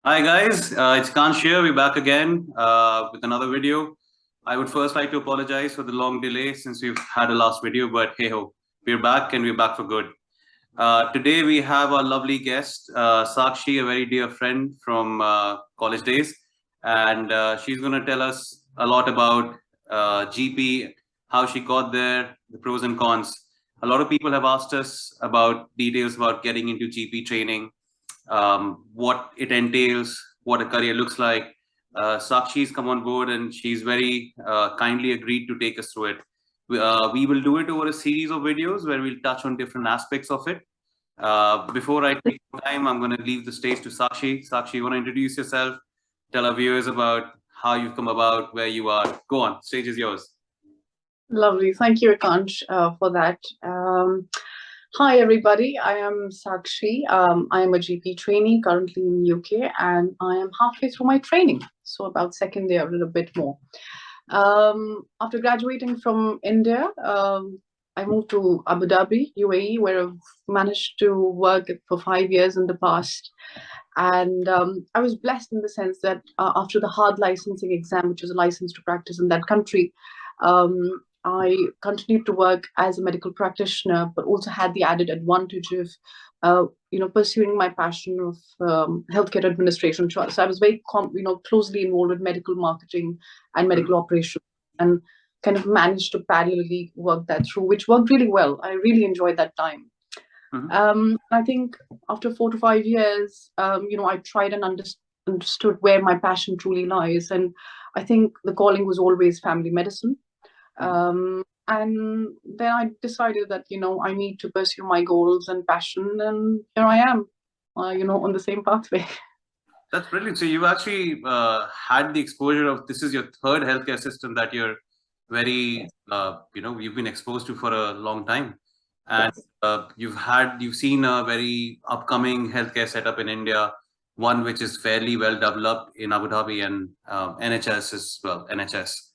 Hi guys, it's Kansh here. We're back again with another video. I would first like to apologize for the long delay since we've had a last video, but hey ho, we're back and we're back for good. Today we have our lovely guest, Sakshi, a very dear friend from college days, and she's going to tell us a lot about GP, how she got there, the pros and cons. A lot of people have asked us about details about getting into GP training, what it entails, what a career looks like. Sakshi's come on board and she's very kindly agreed to take us through it. We will do it over a series of videos where we'll touch on different aspects of it. Before I take time, I'm going to leave the stage to Sakshi. Sakshi, you want to introduce yourself? Tell our viewers about how you've come about, where you are. Go on, stage is yours. Lovely. Thank you, Akansh, for that. Hi, everybody. I am Sakshi. I am a GP trainee currently in the UK, and I am halfway through my training. So about second year, a little bit more. After graduating from India, I moved to Abu Dhabi, UAE, where I've managed to work for 5 years in the past. And I was blessed in the sense that after the hard licensing exam, which was a license to practice in that country, I continued to work as a medical practitioner, but also had the added advantage of, pursuing my passion of healthcare administration. So I was very, closely involved with medical marketing and medical operations, and kind of managed to parallelly work that through, which worked really well. I really enjoyed that time. I think after 4 to 5 years, I tried and understood where my passion truly lies, and I think the calling was always family medicine. And then I decided that, I need to pursue my goals and passion, and here I am, on the same pathway. That's brilliant. So you've actually had the exposure of, this is your third healthcare system that you're very, you've been exposed to for a long time. And you've seen a very upcoming healthcare setup in India, one which is fairly well developed in Abu Dhabi, and NHS as well, NHS.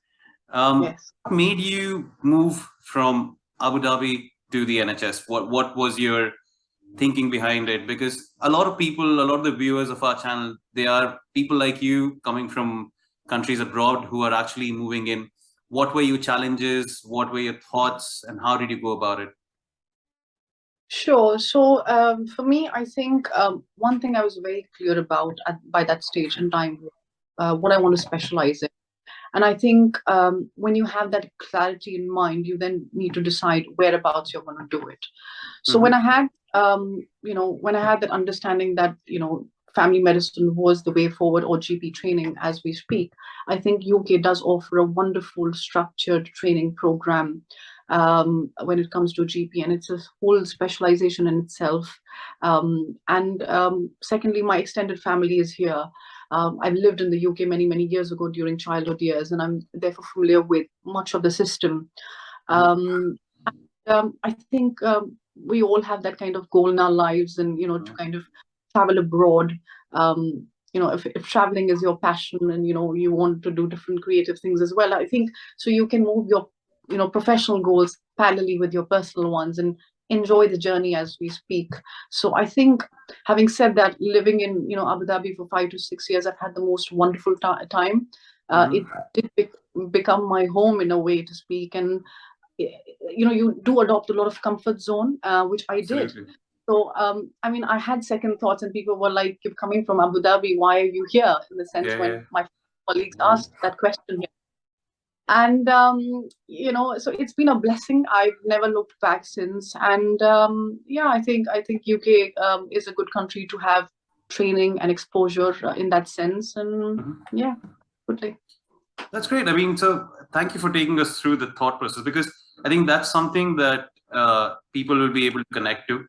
Yes. What made you move from Abu Dhabi to the NHS? What was your thinking behind it? Because a lot of people, a lot of the viewers of our channel, they are people like you coming from countries abroad who are actually moving in. What were your challenges? What were your thoughts? And how did you go about it? Sure. So for me, I think one thing I was very clear about by that stage in time, what I want to specialize in. And I think when you have that clarity in mind, you then need to decide whereabouts you're going to do it. So when I had, when I had that understanding that, family medicine was the way forward, or GP training as we speak, I think UK does offer a wonderful structured training program when it comes to GP, and it's a whole specialization in itself. Secondly, my extended family is here. I've lived in the UK many years ago during childhood years, and I'm therefore familiar with much of the system. I think we all have that kind of goal in our lives, and to kind of travel abroad. If traveling is your passion, and you want to do different creative things as well, I think so you can move your professional goals parallelly with your personal ones and enjoy the journey as we speak. So I think, having said that, living in Abu Dhabi for 5 to 6 years, I've had the most wonderful time. It did become my home in a way to speak, and you do adopt a lot of comfort zone, which I did. Absolutely. So I had second thoughts, and people were like, "You're coming from Abu Dhabi, why are you here?" In the sense, when my colleagues asked that question. And so it's been a blessing. I've never looked back since. And I think UK is a good country to have training and exposure in that sense. And yeah, goodly. That's great. I mean, so thank you for taking us through the thought process, because I think that's something that people will be able to connect to.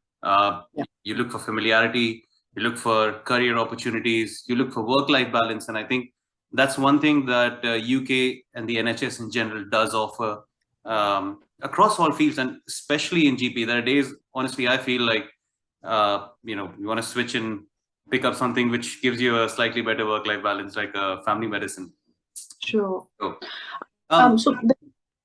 You look for familiarity, you look for career opportunities, you look for work-life balance, and I think that's one thing that UK and the NHS in general does offer across all fields, and especially in GP. There are days, honestly, I feel like you want to switch and pick up something which gives you a slightly better work-life balance, like family medicine. Sure. So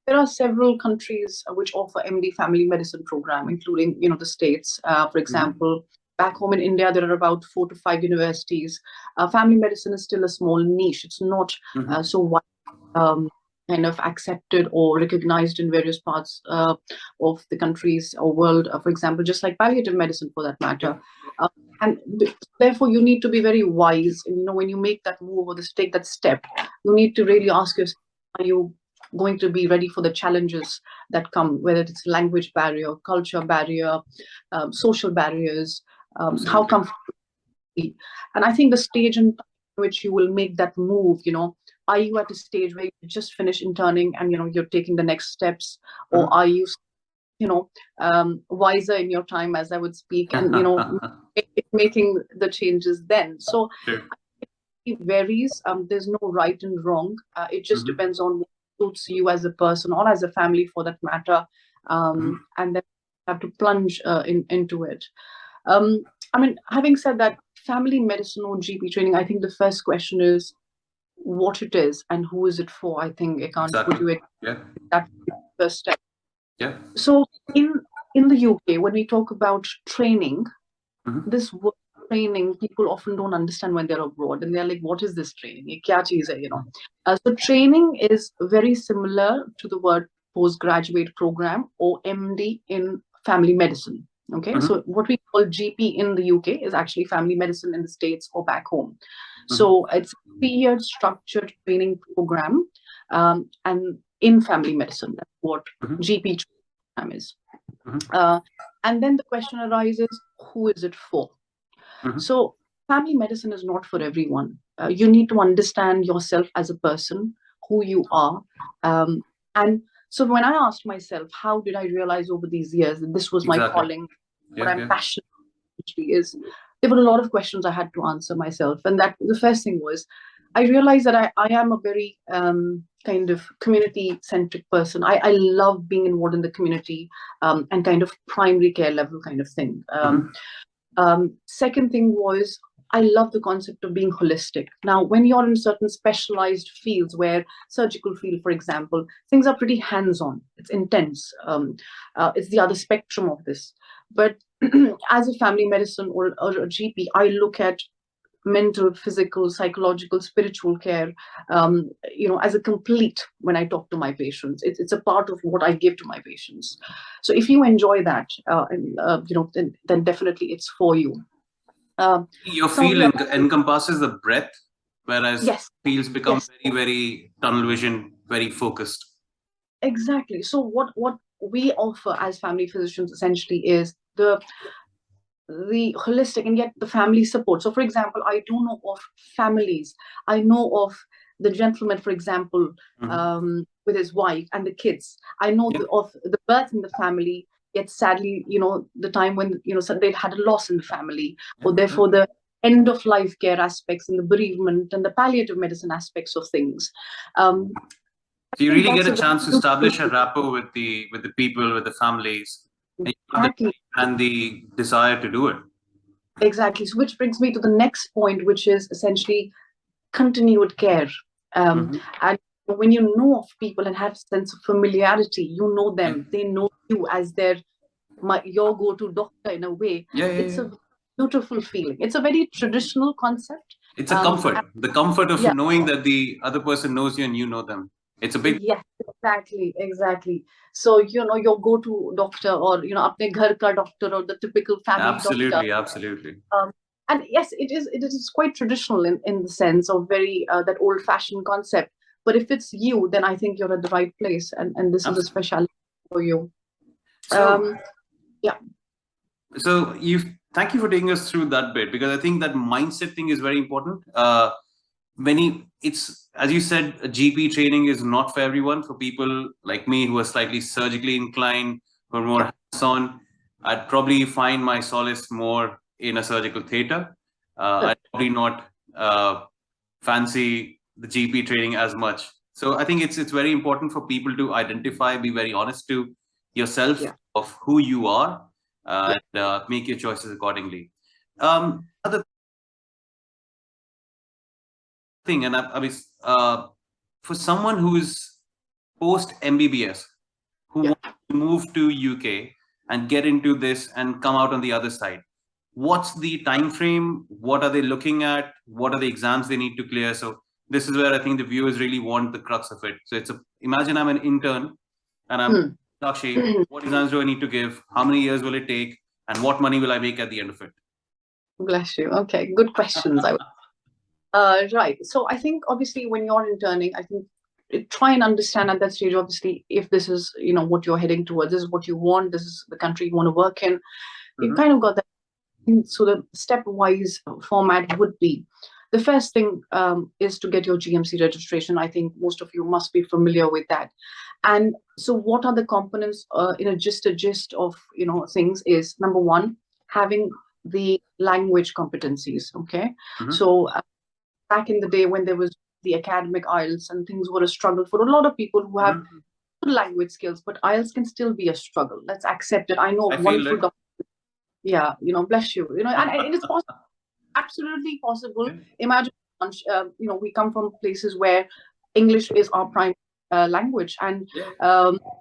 there are several countries which offer MD family medicine program, including the States. For example, back home in India, there are about 4 to 5 universities. Family medicine is still a small niche. It's not so wide, kind of accepted or recognized in various parts of the countries or world, for example, just like palliative medicine for that matter. And therefore, you need to be very wise. And, you know, when you make that move or take that step, you need to really ask yourself, are you going to be ready for the challenges that come, whether it's language barrier, culture barrier, social barriers, how comfortable. And I think the stage in which you will make that move, you know, are you at a stage where you just finish interning and, you know, you're taking the next steps, or are you, you know, wiser in your time, as I would speak, and, you know, making the changes then? So it varies. There's no right and wrong. It just depends on what suits you as a person or as a family for that matter. And then you have to plunge into it. I mean, having said that, family medicine or GP training, I think the first question is what it is and who is it for. I think I can't put you that first step. So in the UK, when we talk about training, this word training, people often don't understand when they're abroad, and they're like, what is this training? Ye kya cheez hai, you know? So training is very similar to the word postgraduate program or MD in family medicine. Okay, so what we call GP in the UK is actually family medicine in the States or back home. So it's a 3-year structured training program, and in family medicine, that's what GP program is. And then the question arises, who is it for? So family medicine is not for everyone. You need to understand yourself as a person, who you are. And so when I asked myself, how did I realize over these years that this was my calling, what I'm passionate about is, there were a lot of questions I had to answer myself. And that the first thing was, I realized that I am a very kind of community-centric person. I love being involved in the community and kind of primary care level kind of thing. Second thing was, I love the concept of being holistic. Now, when you're in certain specialized fields where surgical field, for example, things are pretty hands-on. It's intense. It's the other spectrum of this. But as a family medicine or a GP, I look at mental, physical, psychological, spiritual care, you know, as a complete when I talk to my patients. It's a part of what I give to my patients. So if you enjoy that, you know, then definitely it's for you. Your field encompasses the breadth, whereas fields become very, very tunnel vision, very focused. Exactly. So what we offer as family physicians essentially is the holistic and yet the family support. So for example, I do know of families. I know of the gentleman, for example, with his wife and the kids. I know of the birth in the family, yet sadly, you know, the time when, you know, so they had a loss in the family, or therefore the end of life care aspects and the bereavement and the palliative medicine aspects of things. So you really get a chance to establish a rapport with the people, with the families, and the desire to do it. Exactly. So which brings me to the next point, which is essentially continued care. And when you know of people and have a sense of familiarity, you know them, they know you as your go-to doctor in a way. It's a beautiful feeling. It's a very traditional concept. It's a comfort, the comfort of knowing that the other person knows you and you know them. It's a big... Yes, exactly. So, you know, your go-to doctor, or, you know, apne ghar ka doctor, or the typical family doctor. Absolutely. And yes, it is quite traditional in the sense of very that old-fashioned concept. But if it's you, then I think you're at the right place, and this is a specialty for you. So, So thank you for taking us through that bit, because I think that mindset thing is very important. It's, as you said, a GP training is not for everyone. For people like me who are slightly surgically inclined, who are more hands-on, I'd probably find my solace more in a surgical theater. I'd probably not fancy the GP training as much. So I think it's very important for people to identify, be very honest to yourself of who you are, and make your choices accordingly. Other thing, and I mean, for someone who is post MBBS, who wants to move to UK and get into this and come out on the other side, what's the time frame? What are they looking at? What are the exams they need to clear? So this is where I think the viewers really want the crux of it. So imagine I'm an intern and I'm Sakshi, what exams do I need to give? How many years will it take? And what money will I make at the end of it? Bless you. Okay, good questions. Right. So I think obviously when you're interning, I think try and understand at that stage, obviously, if this is, what you're heading towards, this is what you want, this is the country you want to work in. You've kind of got that. So the stepwise format would be, the first thing is to get your GMC registration. I think most of you must be familiar with that. And so what are the components in a gist of, things is, number one, having the language competencies. Okay. So back in the day when there was the academic IELTS and things were a struggle for a lot of people who have good language skills, but IELTS can still be a struggle. Let's accept it. I know wonderful doctors. Yeah, bless you. And it is possible, absolutely possible. Imagine, we come from places where English is our prime language, and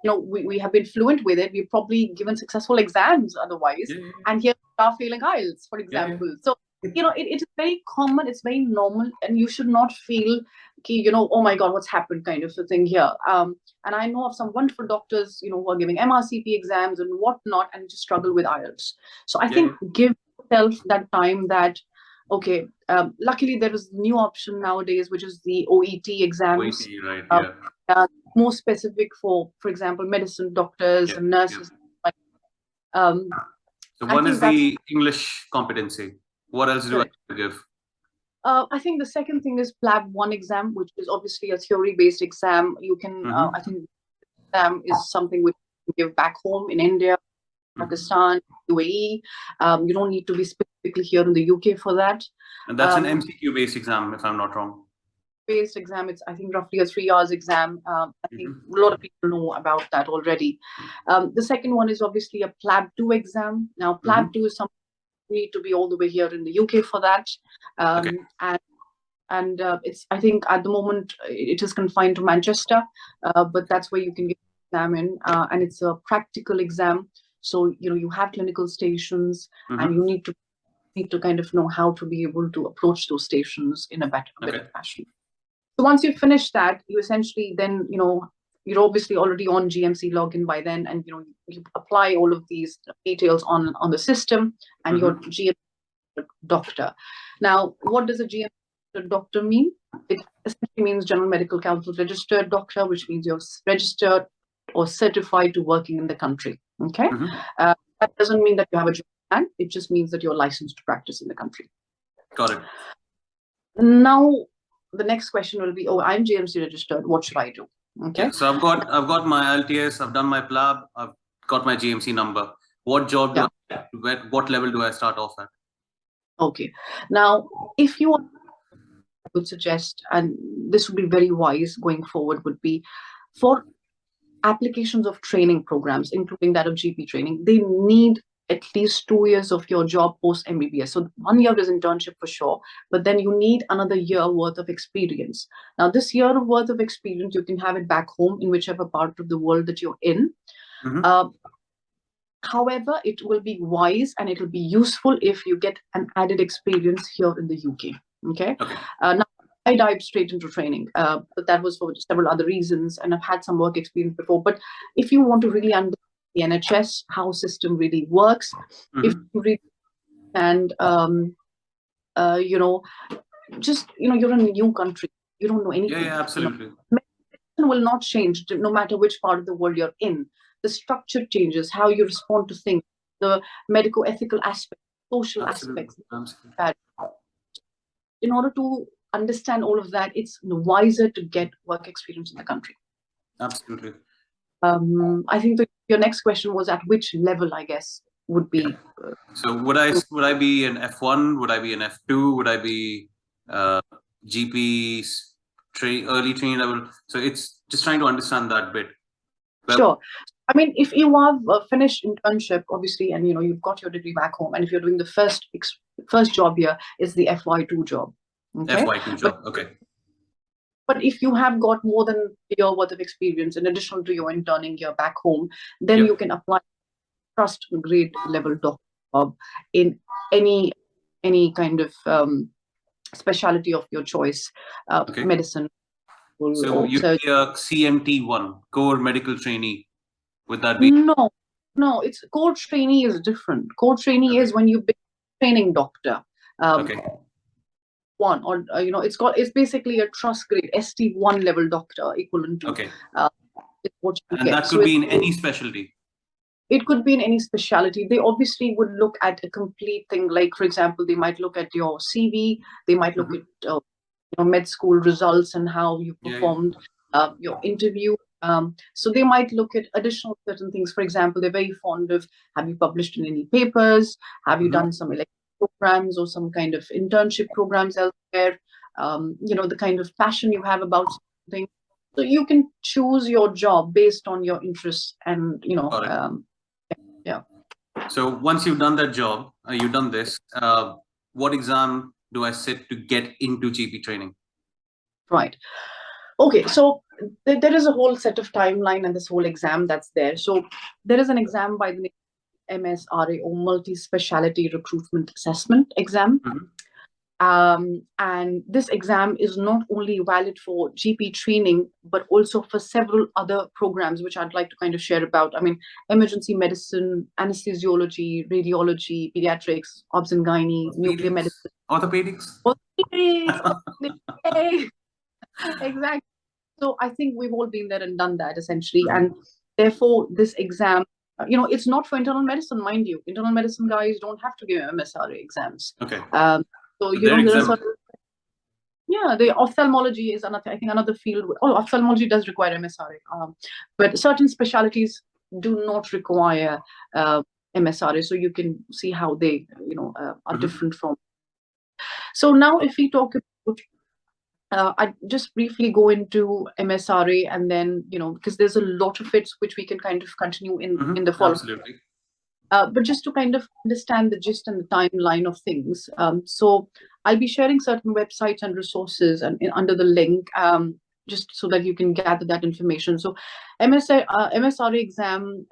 we have been fluent with it. We've probably given successful exams otherwise, and here we are failing IELTS, for example. So it is very common, it's very normal, and you should not feel, oh my God, what's happened kind of a thing here. And I know of some wonderful doctors, who are giving MRCP exams and whatnot, and just struggle with IELTS. So I think give yourself that time that, okay, luckily there is a new option nowadays, which is the OET exams. OET, right, more specific for example, medicine doctors and nurses. So one is the English competency. What else do I have to give? I think the second thing is PLAB 1 exam, which is obviously a theory-based exam. You can, I think, exam is something which you can give back home in India, Pakistan, UAE. You don't need to be specifically here in the UK for that. And that's an MCQ-based exam, if I'm not wrong. Based exam, it's I think roughly a 3 hours exam. I think a lot of people know about that already. The second one is obviously a PLAB 2 exam. Now, PLAB 2 is something need to be all the way here in the UK for that, and it's, I think at the moment it is confined to Manchester, but that's where you can get the exam in, and it's a practical exam. So you have clinical stations, and you need to kind of know how to be able to approach those stations in a better fashion. So once you finish that, you essentially then you're obviously already on GMC login by then, and you apply all of these details on the system, and you're GMC doctor. Now, what does a GMC doctor mean? It essentially means General Medical Council registered doctor, which means you're registered or certified to working in the country. Okay, that doesn't mean that you have a job plan. It just means that you're licensed to practice in the country. Got it. Now, the next question will be, oh, I'm GMC registered. What should I do? Okay. Yeah, so I've got my LTS, I've done my PLAB, I've got my GMC number. What job do what level do I start off at? Okay. Now, if you would suggest, and this would be very wise going forward, would be for applications of training programs, including that of GP training, they need at least 2 years of your job post MBBS. So 1 year is internship for sure, but then you need another year worth of experience. Now, this year worth of experience, you can have it back home in whichever part of the world that you're in. However, it will be wise and it will be useful if you get an added experience here in the UK. Okay. Now, I dived straight into training, but that was for several other reasons, and I've had some work experience before. But if you want to really understand the NHS, how system really works, if you really and just you're in a new country, you don't know anything. Yeah, absolutely. Medicine will not change no matter which part of the world you're in. The structure changes, how you respond to things, the medical ethical aspects, social aspects. In order to understand all of that, it's wiser to get work experience in the country. Absolutely. I think your next question was at which level, I guess, would be. So would I be an F1? Would I be an F2? Would I be GP early training level? So it's just trying to understand that bit. Well, sure. I mean, if you have finished internship, obviously, and you've got your degree back home, and if you're doing the first job here, is the FY2 job. Okay? FY2 job. Okay. But if you have got more than a year worth of experience in addition to your interning year back home, then you can apply trust grade level doctor job in any kind of specialty of your choice, medicine. So you'd be a CMT1, core medical trainee. Would that be? No, it's core trainee is different. Core trainee is when you become a training doctor. One, or it's basically a trust grade ST1 level doctor equivalent to what you and get. That could be in any specialty. It could be in any specialty. They obviously would look at a complete thing. Like, for example, they might look at your CV. They might look at med school results and how you performed your interview. So they might look at additional certain things. For example, they're very fond of, have you published in any papers? Have you done some elective programs or some kind of internship programs elsewhere? The kind of passion you have about something. So you can choose your job based on your interests and, So once you've done that job, you've done this, what exam do I sit to get into GP training? Right. Okay, so there is a whole set of timeline and this whole exam that's there. So there is an exam by the name of MSRA, or Multi-Speciality Recruitment Assessment Exam. And this exam is not only valid for GP training, but also for several other programs, which I'd like to kind of share about. I mean, emergency medicine, anesthesiology, radiology, pediatrics, obs and gynae, nuclear medicine. Orthopedics. Exactly. So I think we've all been there and done that essentially. And therefore, this exam, it's not for internal medicine, mind you. Internal medicine guys don't have to give MSRA exams. So the ophthalmology is another field. Ophthalmology does require MSRA, but certain specialties do not require MSRA. So you can see how they, are different from. So now, if we talk about, I just briefly go into MSRA, and then because there's a lot of it which we can kind of continue in the following. Absolutely. But just to kind of understand the gist and the timeline of things, so I'll be sharing certain websites and resources and under the link, just so that you can gather that information. So MSRA exam,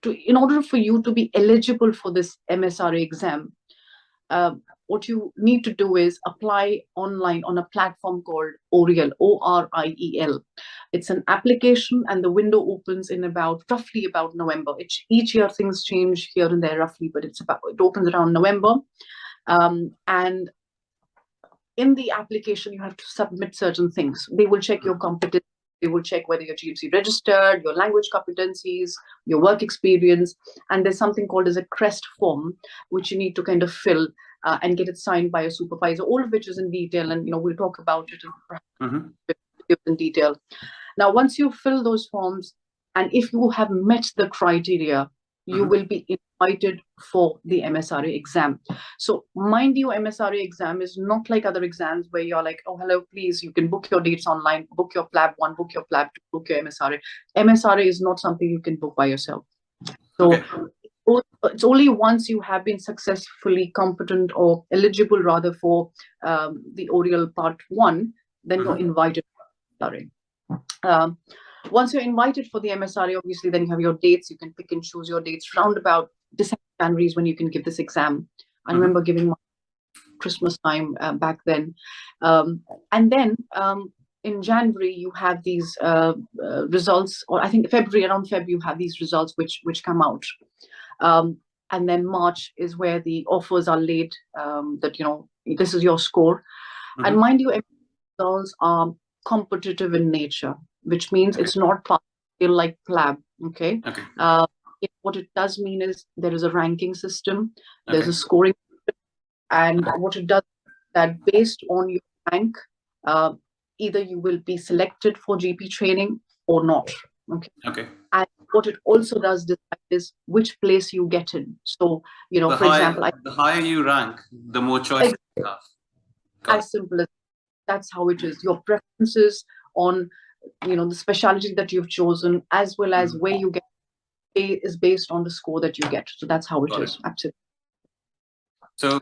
in order for you to be eligible for this MSRA exam, what you need to do is apply online on a platform called ORIEL, ORIEL. It's an application, and the window opens in roughly about November. Each year things change here and there roughly, but it opens around November. And in the application, you have to submit certain things. They will check your competence. They will check whether you're GMC registered, your language competencies, your work experience, and there's something called as a CREST form, which you need to kind of fill and get it signed by a supervisor, all of which is in detail, and we'll talk about it in detail. Now, once you fill those forms, and if you have met the criteria, you will be invited for the MSRA exam. So mind you, MSRA exam is not like other exams where you're like, oh, hello, please, you can book your dates online, book your PLAB 1, book your PLAB 2, book your MSRA. MSRA is not something you can book by yourself. So it's only once you have been successfully competent or eligible rather for the ORIEL Part 1, then you're invited. Once you're invited for the MSRA, obviously, then you have your dates. You can pick and choose your dates. Round about December, January is when you can give this exam. I remember giving my Christmas time back then. And then in January, you have these results, or I think around February, you have these results which come out. And then March is where the offers are laid, that, this is your score. And mind you, results are competitive in nature, which means it's not like PLAB, okay? What it does mean is there is a ranking system, there's a scoring system, and what it does is that based on your rank, either you will be selected for GP training or not, okay? And what it also does is which place you get in. So, for example, the higher you rank, the more choice you have. As simple as that's how it is. Your preferences on, the specialty that you've chosen, as well as where you get, is based on the score that you get. So that's how it is. Absolutely. So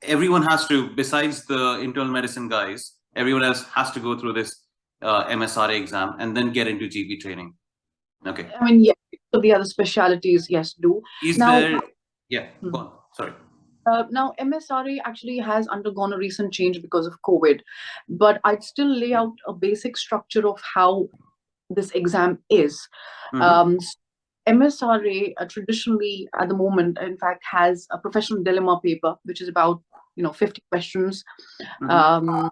everyone has to, besides the internal medicine guys, everyone else has to go through this MSRA exam and then get into GP training. Okay. I mean, yeah. of the other specialities, yes, do. Is Now, there? Yeah, go on. Sorry. Now, MSRA actually has undergone a recent change because of COVID, but I'd still lay out a basic structure of how this exam is. MSRA traditionally, at the moment, in fact, has a professional dilemma paper, which is about 50 questions, and,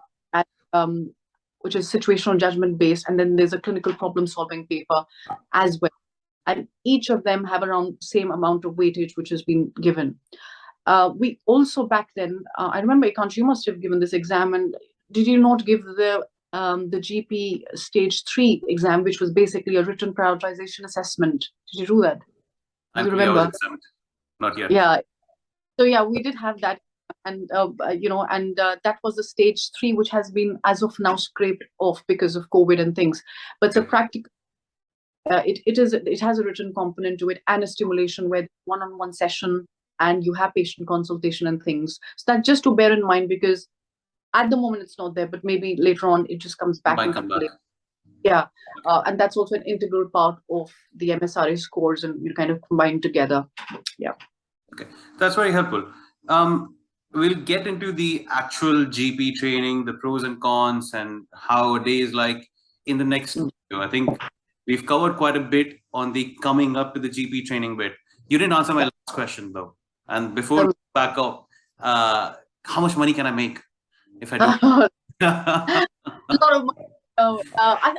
which is situational judgment based, and then there's a clinical problem solving paper as well. And each of them have around the same amount of weightage which has been given. We also back then, I remember, Ikansh, you must have given this exam, and did you not give the GP stage 3 exam, which was basically a written prioritization assessment? Did you do that? Do you remember? Not yet. Yeah. So yeah, we did have that, and that was the stage 3, which has been as of now scraped off because of COVID and things. But the practical, it has a written component to it and a stimulation where one-on-one session, and you have patient consultation and things. So that just to bear in mind, because at the moment it's not there, but maybe later on it just comes back into play. Yeah, and that's also an integral part of the MSRA scores, and you kind of combine together. Yeah. Okay, that's very helpful. We'll get into the actual GP training, the pros and cons, and how a day is like in the next video. I think we've covered quite a bit on the coming up to the GP training bit. You didn't answer my last question though. And before we back up, how much money can I make if I do? A lot of money. I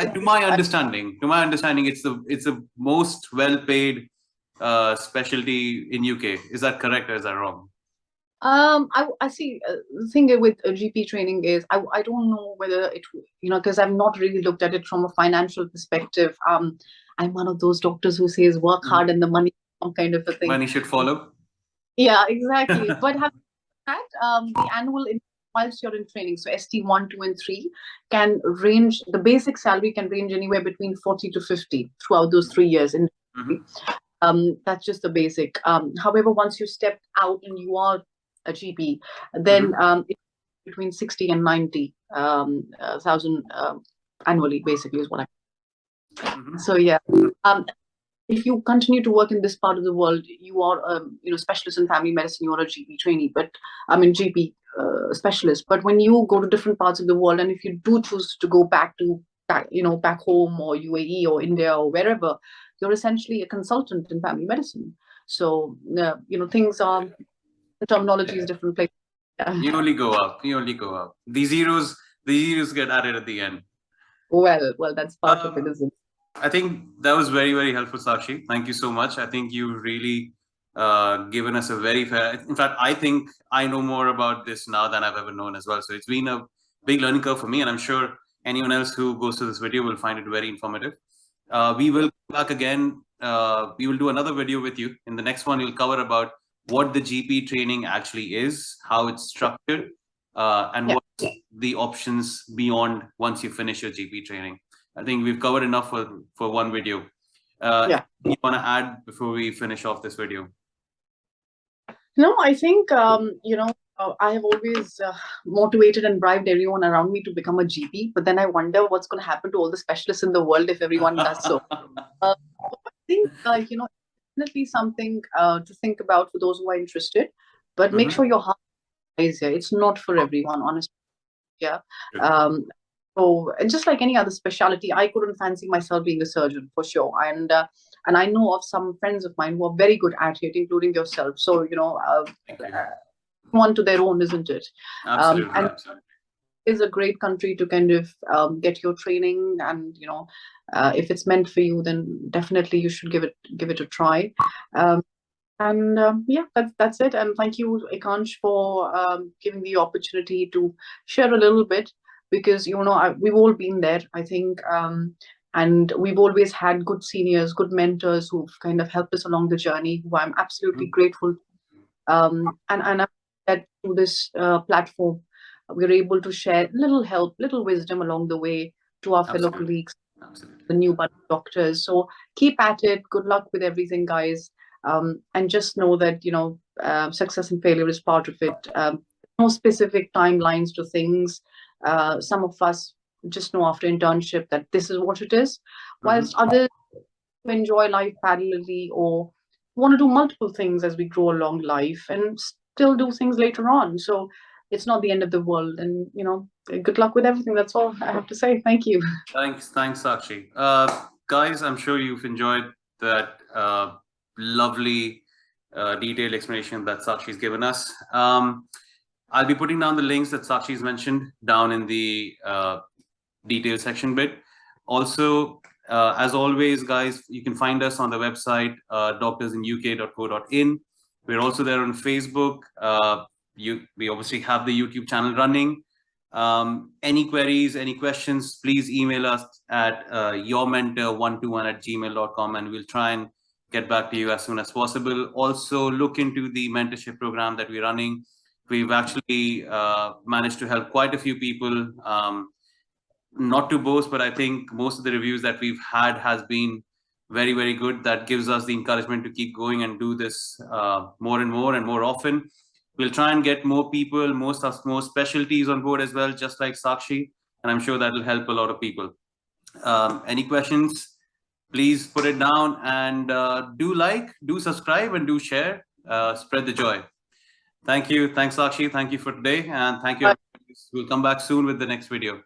think, to my understanding, it's the most well-paid specialty in UK. Is that correct or is that wrong? I see. The thing with GP training is I don't know whether it, because I've not really looked at it from a financial perspective. I'm one of those doctors who says work hard and the money kind of a thing. Money should follow. Yeah, exactly. But having that, the annual, whilst you're in training, so ST 1, 2, and 3 can range. The basic salary can range anywhere between 40 to 50 throughout those 3 years. That's just the basic. However, once you step out and you are a GP, then it's between 60 and 90 thousand annually, basically, is what I. So yeah, if you continue to work in this part of the world, you are specialist in family medicine, you are a GP trainee, but I mean GP specialist. But when you go to different parts of the world, and if you do choose to go back home or UAE or India or wherever, you're essentially a consultant in family medicine. So things are, the terminology is different places. You only go up. The zeros get added at the end. Well, that's part of it, isn't it? I think that was very, very helpful, Sakshi. Thank you so much. I think you've really given us a very fair. In fact, I think I know more about this now than I've ever known as well. So it's been a big learning curve for me, and I'm sure anyone else who goes to this video will find it very informative. We will come back again. We will do another video with you. In the next one, we'll cover about what the GP training actually is, how it's structured, and what the options beyond once you finish your GP training. I think we've covered enough for one video. You want to add before we finish off this video? No, I think, I have always motivated and bribed everyone around me to become a GP, but then I wonder what's going to happen to all the specialists in the world if everyone does so. I think, definitely something to think about for those who are interested, but make sure your heart is here. It's not for everyone, honestly. Yeah. So, and just like any other specialty, I couldn't fancy myself being a surgeon for sure. And I know of some friends of mine who are very good at it, including yourself. So, one to their own, isn't it? Absolutely. And it's a great country to kind of get your training, and if it's meant for you, then definitely you should give it a try. Yeah, that's it. And thank you, Ikansh, for giving the opportunity to share a little bit, because we've all been there, I think, and we've always had good seniors, good mentors who've kind of helped us along the journey, who I'm absolutely grateful. And I'm that through this platform, we're able to share little help, little wisdom along the way to our fellow colleagues, the new doctors. So keep at it. Good luck with everything, guys. And just know that success and failure is part of it. No specific timelines to things. Some of us just know after internship that this is what it is, whilst others enjoy life parallelly or want to do multiple things as we grow along life and still do things later on. So it's not the end of the world. And, good luck with everything. That's all I have to say. Thank you. Thanks, Sakshi. Guys, I'm sure you've enjoyed that lovely, detailed explanation that Sakshi's given us. I'll be putting down the links that Sakshi's mentioned down in the detail section bit. Also, as always, guys, you can find us on the website, doctorsinuk.co.in. We're also there on Facebook. We obviously have the YouTube channel running. Any queries, any questions, please email us at yourmentor121@gmail.com, and we'll try and get back to you as soon as possible. Also, look into the mentorship program that we're running. We've actually managed to help quite a few people. Not to boast, but I think most of the reviews that we've had has been very, very good. That gives us the encouragement to keep going and do this more and more often. We'll try and get more people, more specialties on board as well, just like Sakshi, and I'm sure that will help a lot of people. Any questions, please put it down, and do subscribe, and do share, spread the joy. Thank you. Thanks, Sakshi. Thank you for today, and thank you. We'll come back soon with the next video.